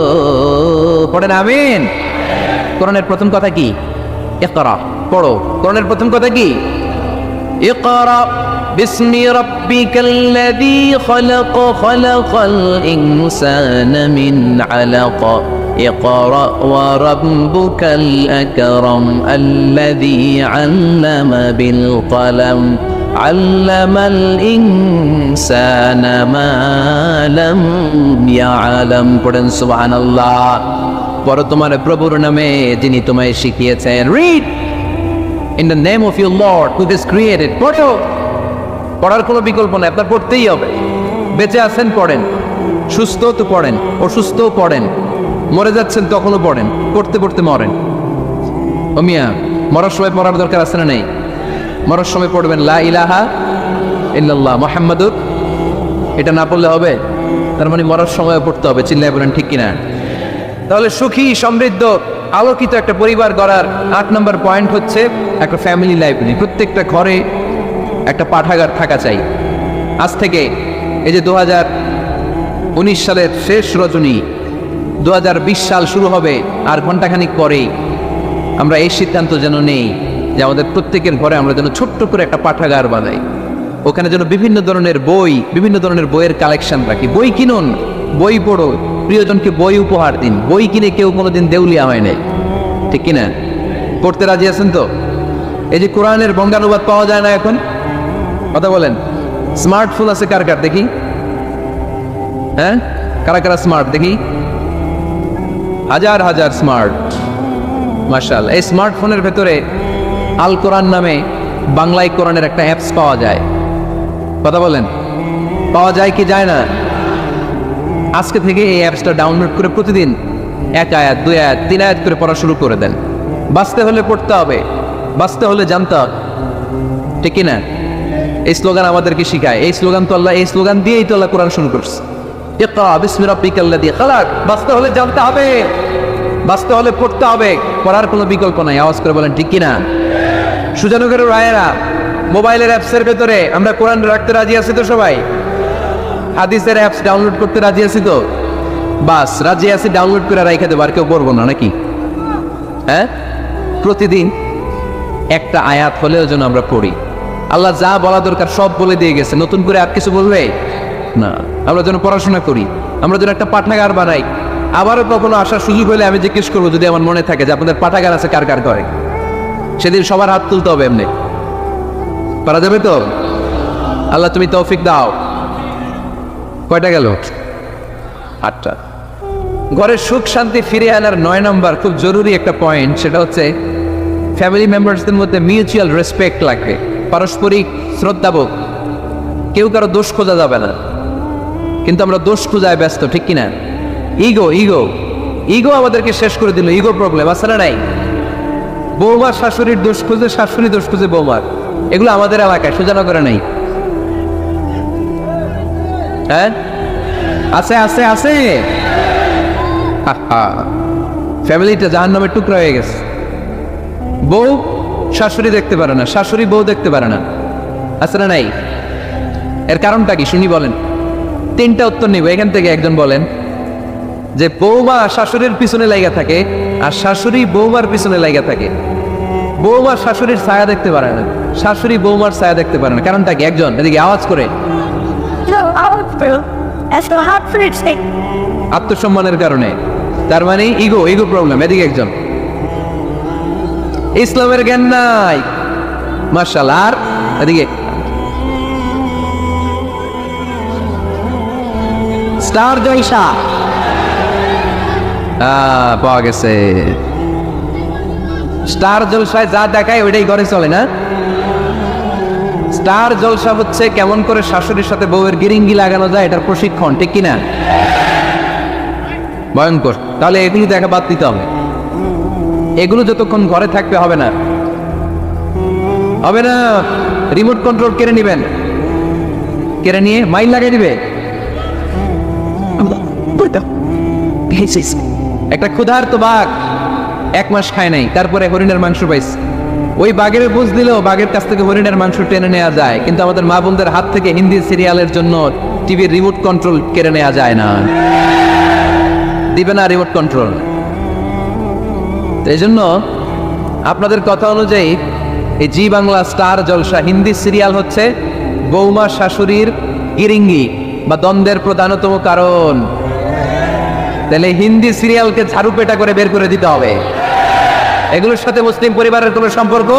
পড়েন আমিন। কোরআনের প্রথম কথা কি? ইকরা, পড়ো। কোরআনের প্রথম কথা কি? ইকরা বিসমি রাব্বিকাল্লাযী খলাক, খলাকাল ইনসানা মিন আলাক। ইকরা ওয়া রাব্বুকাল আকরাম আল্লাযী আল্লামা বিল কলম আল্লামাল ইনসানা মা লাম ইয়ালাম। পড়েন সুবহানাল্লাহ। পড়ো তোমার প্রভুর নামে যিনি তোমায় শিখিয়েছেন। Read in the name of your Lord who has created. পড়ো, পড়ার কোনো বিকল্প নেই, আপনার পড়তেই হবে। বেঁচে আছেন পড়েন, সুস্থ তো পড়েন, অসুস্থও পড়েন, মরে যাচ্ছেন তখনও পড়েন, পড়তে পড়তে মরেন। ও মিয়া, মরার সময় পড়ার দরকার আছে না নেই? মরার সময় পড়বেন লা ইলাহা ইল্লাল্লাহ মুহাম্মাদুর। এটা না পড়লে হবে? তার মানে মরার সময় পড়তে হবে। চিল্লায় বলেন ঠিক কিনা? তাহলে সুখী, সমৃদ্ধ, আলোকিত একটা পরিবার গড়ার 8 নম্বর পয়েন্ট হচ্ছে একটা ফ্যামিলি লাইব্রেরি। প্রত্যেকটা ঘরে একটা পাঠাগার থাকা চাই। আজ থেকে এই যে 2019 সালের শেষ রজনী, 2020 সাল শুরু হবে আর ঘন্টাখানিক পরেই। আমরা এই সিদ্ধান্ত যেন নেই যে আমাদের প্রত্যেকের ঘরে আমরা যেন ছোট্ট করে একটা পাঠাগার বানাই। ওখানে যেন বিভিন্ন ধরনের বই, বিভিন্ন ধরনের বইয়ের কালেকশন রাখি। বই কিনুন, বই পড়ো, প্রিয়জনকে বই উপহার দিন। বই কিনে কেউ কোনোদিন দেউলিয়া হয় নাই, ঠিক কিনা? পড়তে রাজি আছেন তো? এই যে কোরআনের বঙ্গানুবাদ পাওয়া যায় না এখন, কথা বলেন। স্মার্টফোন আছে কার কার দেখি? হ্যাঁ, কারা কারা স্মার্ট দেখি? হাজার হাজার স্মার্ট, মাশাআল্লাহ। এই স্মার্টফোনের ভেতরে আল কোরআন নামে বাংলায় কোরআনের একটা অ্যাপস পাওয়া যায়, কথা বলেন। পাওয়া যায় কি যায় না? আজকে থেকে এই অ্যাপসটা ডাউনলোড করে প্রতিদিন 1 আয়াত 2 আয়াত 3 আয়াত করে পড়া শুরু করে দেন। বাঁচতে হলে পড়তে হবে, বাঁচতে হলে জানতে হবে, ঠিক কিনা? এই স্লোগান আমাদেরকে শিখায়। এই স্লোগান তো আল্লাহ, এই স্লোগান দিয়েই তো আল্লাহ কোরআন শুরু করছে। ইকরা বিসমি রাব্বিকাল্লাযী খালাক। বাঁচতে হলে জানতে হবে, বাঁচতে হলে পড়তে হবে, পড়ার কোনো বিকল্প নাই। আওয়াজ করে বলেন ঠিক কিনা? সুজানগরের রায়েরা, মোবাইলের অ্যাপসের ভেতরে আমরা কোরআন রাখতে রাজি আছি তো সবাই? হাদিসের অ্যাপস ডাউনলোড করতে রাজি আছি তো? বাস রাজি আছি, ডাউনলোড করে রাইখা দেবো, আর কেউ পড়বো না নাকি? হ্যাঁ, প্রতিদিন একটা আয়াত হলেও যেন আমরা পড়ি। আল্লাহ যা বলা দরকার সব বলে দিয়ে গেছে, নতুন করে আর কিছু বলবে না। আমরা যেন পড়াশোনা করি, আমরা যেন একটা পাঠাগার বানাই। আবারও কখনো আসার সুযোগ হলে আমি জিজ্ঞেস করবো, যদি আমার মনে থাকে যে আপনাদের পাঠাগার আছে কার কার করে, সেদিন সবার হাত তুলতে হবে। এমনি পারা যাবে তো? আল্লাহ তুমি তৌফিক দাও। কয়টা গেল? 8টা। ঘরের সুখ শান্তি ফিরে আনার 9 নম্বর খুব জরুরি একটা পয়েন্ট, সেটা হচ্ছে ফ্যামিলি মেম্বারসদের মধ্যে মিউচুয়াল রেসপেক্ট লাগবে, পারস্পরিক শ্রদ্ধাবোধ। কেউ কারো দোষ খোঁজা যাবে না, কিন্তু আমরা দোষ খোঁজায় ব্যস্ত, ঠিক কিনা? ইগো ইগো ইগো আমাদেরকে শেষ করে দিল। ইগো প্রবলেম আছে না নাই? বৌমার শাশুড়ির দোষ খুঁজে, শাশুড়ি দোষ খুঁজে বৌমার। এগুলো আমাদের এলাকায়, সুজানগরে নাই। হ্যাঁ, আছে আছে আছে। ফ্যামিলিটা জাহান্নামের টুকরা হয়ে গেছে। বউ শাশুড়ি দেখতে পারে না, শাশুড়ি বউ দেখতে পারে না, আছে না নাই? এর কারণটা কি শুনি বলেন? 3টা উত্তর নিব এখান থেকে। একজন বলেন যে বৌমা শাশুড়ির পিছনে লাগা থাকে, আর শাশুড়ি বৌমার পিছনে লাগা থাকে। বৌমা শাশুড়ির ছায়া দেখতে পারে না, শাশুড়ি বৌমার ছায়া দেখতে পারে না। কারণটা কি? একজন এদিকে আওয়াজ করে। আত্মসম্মানের কারণে। তার মানে ইগো, ইগো প্রবলেম। এদিকে একজন। ইসলামের জ্ঞান নাই, মাশাআল্লাহ। আর এদিকে স্টার জলসা পাওয়া গেছে। স্টার জলসায় যা দেখায় ওইটাই ঘরে চলে না। স্টার জলসা হচ্ছে কেমন করে শাশুড়ির সাথে বউয়ের গিরিঙ্গি লাগানো যায়, এটার প্রশিক্ষণ, ঠিক কিনা? ভয়ঙ্কর। তাহলে এগুলো দেখা বাদ দিতে হবে। এগুলো যতক্ষণ ঘরে থাকবে হবে না। হবে না, রিমোট কন্ট্রোল কেড়ে নিবেন, কেড়ে নিয়ে মাইল লাগিয়ে দিবে। একটা ক্ষুধার্ত বাঘ 1 মাস খায় নাই, তারপরে হরিণের মাংস পাইছে। ওই বাঘের বুঝ দিলেও বাঘের কাছ থেকে হরিণের মাংস টেনে নেওয়া যায়, কিন্তু আমাদের মা বোনদের হাত থেকে হিন্দি সিরিয়ালের জন্য টিভির রিমোট কন্ট্রোল কেড়ে নেওয়া যায় না। দিবে না রিমোট কন্ট্রোল। এই জন্য আপনাদের কথা অনুযায়ী এই জি বাংলা স্টার জলসা হিন্দি সিরিয়াল হচ্ছে বৌমা শাশুড়ির ইরিঙ্গি বা দ্বন্দ্বের প্রধানতম কারণ। তাহলে হিন্দি সিরিয়ালকে ঝাড়ু পেটা করে বের করে দিতে হবে। এগুলোর সাথে মুসলিম পরিবারের কোনো সম্পর্ক।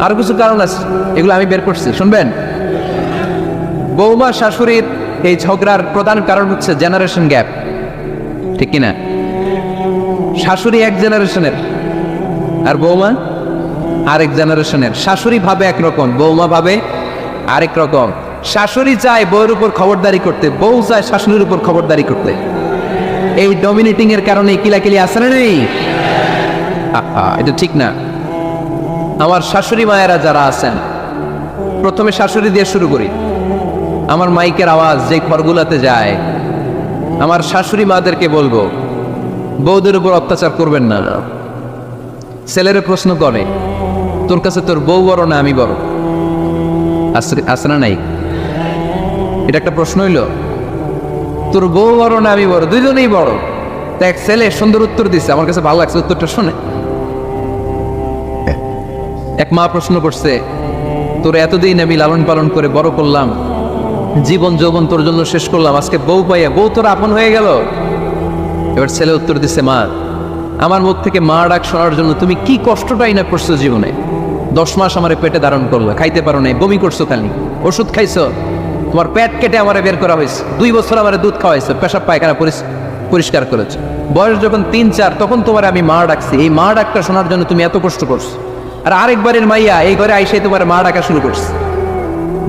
আরো কিছু কারণ আছে, এগুলো আমি বের করছি, শুনবেন। বৌমা শাশুড়ির এই ঝগড়ার প্রধান কারণ হচ্ছে জেনারেশন গ্যাপ, ঠিক কিনা? শাশুড়ি এক জেনারেশনের আর বৌমা আরেক জেনারেশনের। শাশুড়ি ভাবে একরকম, বৌমা ভাবে আরেক রকম। শাশুড়ি চায় বউয়ের উপর খবরদারি করতে, বউ চায় শাশুড়ির উপর খবরদারি করতে। এই ডমিনেটিং এর কারণে কিলাকিলি আসে না নেই? এটা ঠিক না। আমার শাশুড়ি মায়েরা যারা আছেন, প্রথমে শাশুড়ি দিয়ে শুরু করি। আমার মাইকের আওয়াজ যে ঘরগুলাতে যায়, আমার শাশুড়ি মাদেরকে বলবো, বউদের উপর অত্যাচার করবেন না। ছেলেরে প্রশ্ন করে, তোর কাছে তোর বউ বড় না আমি বড়? আছে না নাই? এটা একটা প্রশ্ন হইল। তোর বউ বড় না আমি বড়? দুইজনেই বড়। তা এক ছেলে সুন্দর উত্তর দিচ্ছে, আমার কাছে ভালো লাগছে উত্তরটা শুনে। এক মা প্রশ্ন করছে, তোর এতদিন আমি লালন পালন করে বড় করলাম, জীবন যৌবন তোর জন্য শেষ করলাম, আজকে বউ পাইয়া বউ তোর আপন হয়ে গেল। এবার ছেলে উত্তর দিচ্ছে, মা আমার মুখ থেকে মা ডাক শোনার জন্য তুমি কি কষ্টটাই না করছো জীবনে। 10 মাস আমারে পেটে ধারণ করলো, খাইতে পারো নাই, বমি করছো, খালি ওষুধ খাইছো, তোমার পেট কেটে আমারে বের করা হয়েছে, 2 বছর আমারে দুধ খাওয়াইছো, পেশাব পায়খানা পরিষ্কার করেছো। বয়স যখন 3-4 তখন তোমার আমি মা ডাকছি। এই মা ডাকটা শোনার জন্য তুমি এত কষ্ট করছো। আর আরেকবারের মাইয়া এই ঘরে আইসে তোমার মা ডাকা শুরু করছে।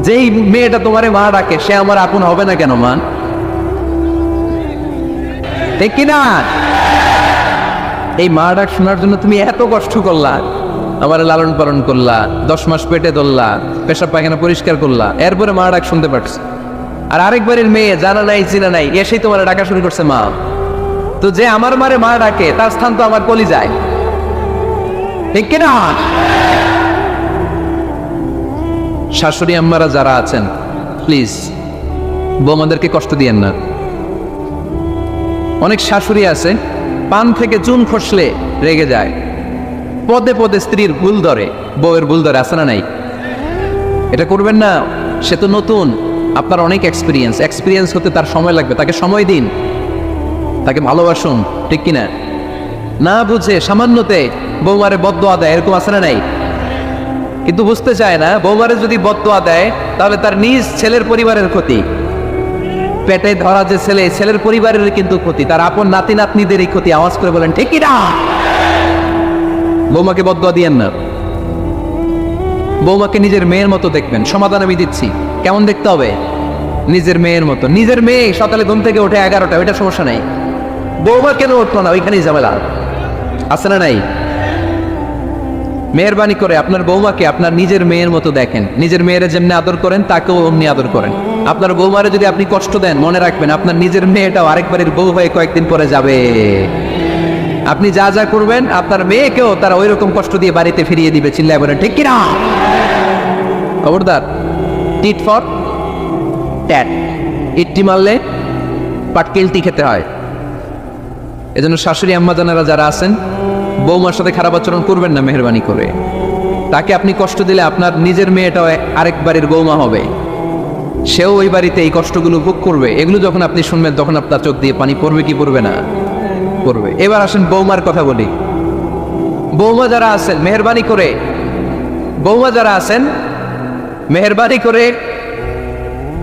যেই মেয়েটা তোমারে মা ডাকে সে আমার আপন হবে না কেন মা? ঠিক কিনা? এই মা ডাক শোনার জন্য তুমি এত কষ্ট করলা, আমার লালন পালন করলা, 10 মাস পেটে ধরলা, পেশাব পায়খানা পরিষ্কার করলা, এরপরে মা ডাক শুনতে পারছো। আর আরেকবারের মেয়ে জানা নাই চিনা নাই এসেই তোমার ডাকা শুরু করছে মা। তো যে আমার মারে মা ডাকে তার স্থান তো আমার কলিজায়, ঠিক কিনা? শাশুড়ি আম্মারা যারা আছেন, প্লিজ বৌমাদেরকে কষ্ট দিয়েন না। অনেক শাশুড়ি আছে পান থেকে চুন খসলে রেগে যায়, পদে পদে স্ত্রীর ভুল ধরে, বউয়ের ভুল ধরে, আছে না নাই? এটা করবেন না। সে তো নতুন, আপনার অনেক এক্সপিরিয়েন্স হতে তার সময় লাগবে। তাকে সময় দিন, তাকে ভালোবাসুন, ঠিক কিনা? না বুঝে সামান্যতে বৌমারে বদদোয়া দেয়, এরকম আছে না নাই? কিন্তু বুঝতে চায় না, বৌমারে যদি বদদোয়া দেয় তাহলে তার নিজ ছেলের পরিবারের ক্ষতি। পেটে ধরা যে ছেলে, ছেলের পরিবারের কিন্তু ক্ষতি, তার আপন নাতি নাতনিদেরই ক্ষতি। আওয়াজ করে বলেন ঠিক কিনা? বৌমাকে বদদোয়া দিয়েন না। বৌমাকে নিজের মেয়ের মতো দেখবেন। সমাধান আমি দিচ্ছি। কেমন দেখতে হবে? নিজের মেয়ের মতো। নিজের মেয়ে সকালে ঘুম থেকে ওঠে 11টা, ওইটা সমস্যা নাই। বৌমা কেন উঠলো না, ওইখানেই ঝামেলা, আছে না নাই? মেহরবানি করে আপনার বৌমাকে আপনার নিজের মেয়ের মতো দেখেন। নিজের মেয়েরা যেমনি আদর করেন তাকেও অমনি আদর করেন। আপনার বৌমারে যদি আপনি কষ্ট দেন, মনে রাখবেন আপনার নিজের মেয়েটাও আরেকবারের বউ হয়ে কয়েকদিন পরে যাবে। আপনি যা যা করবেন আপনার মেয়েকেও তারা ওই রকম কষ্ট দিয়ে বাড়িতে ফিরিয়ে দিবে। চিল্লায় বলেন ঠিক কিনা? খবরদার, টিট ফর ট্যাট। ইটটি মারলে পাটকেলটি খেতে হয়। এজন্য শাশুড়ি আম্মা জানারা যারা আছেন, বৌমার সাথে খারাপ আচরণ করবেন না মেহরবানি করে। তাকে আপনি কষ্ট দিলে আপনার নিজের মেয়েটাও আরেক বাড়ির বৌমা হবে, সেও ওই বাড়িতে এই কষ্টগুলো ভোগ করবে। এগুলো যখন আপনি শুনবেন তখন আপনার চোখ দিয়ে পানি পড়বে কি পড়বে না? পড়বে। এবার আসেন বৌমার কথা বলি। বৌমা যারা আছেন মেহরবানি করে, বৌমা যারা আছেন মেহরবানি করে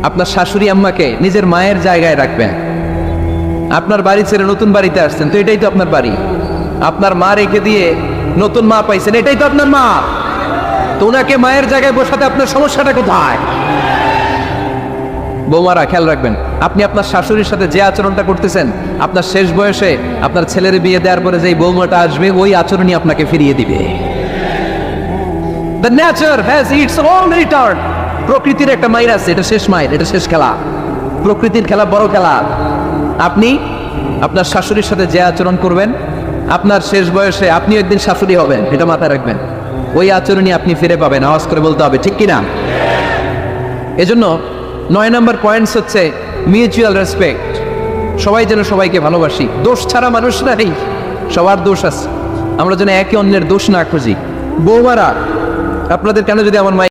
আপনার শাশুড়ি আম্মাকে নিজের মায়ের জায়গায় রাখবেন। আপনার বাড়ি ছেড়ে নতুন বাড়িতে আসছেন, তো এটাই তো আপনার বাড়ি। আপনার মা রেখে দিয়ে নতুন মা পাইছেন, এটাই তো আপনার মা। তো ওনাকে মায়ের জায়গায় বসাতে আপনার সমস্যাটা কোথায়? বৌমারা খেয়াল রাখবেন, আপনি আপনার শাশুড়ির সাথে যে আচরণটা করতেছেন, আপনার শেষ বয়সে আপনার ছেলের বিয়ে দেওয়ার পরে যেই বৌমাটা আসবে ওই আচরণই আপনাকে ফিরিয়ে দিবে। The nature has its own return. প্রকৃতির একটা মাইল আছে, এটা শেষ মাইল, এটা শেষ খেলা। প্রকৃতির খেলা বড় খেলা। আপনি আপনার শাশুড়ির সাথে যে আচরণ করবেন, আপনার শেষ বয়সে আপনি একদিন শাশুড়ি হবেন, এটা মাথায় রাখবেন। ওই আচরণই আপনি ফিরে পাবেন, আওয়াজ করে বলতে হবে, ঠিক কিনা? এজন্য 9 নম্বর পয়েন্টস হচ্ছে মিউচুয়াল রেসপেক্ট। সবাই যেন সবাইকে ভালোবাসি। দোষ ছাড়া মানুষ নাই, সবার দোষ আছে। আমরা যেন একে অন্যের দোষ না খুঁজি। বৌমারা, আপনাদের কেন যদি আমার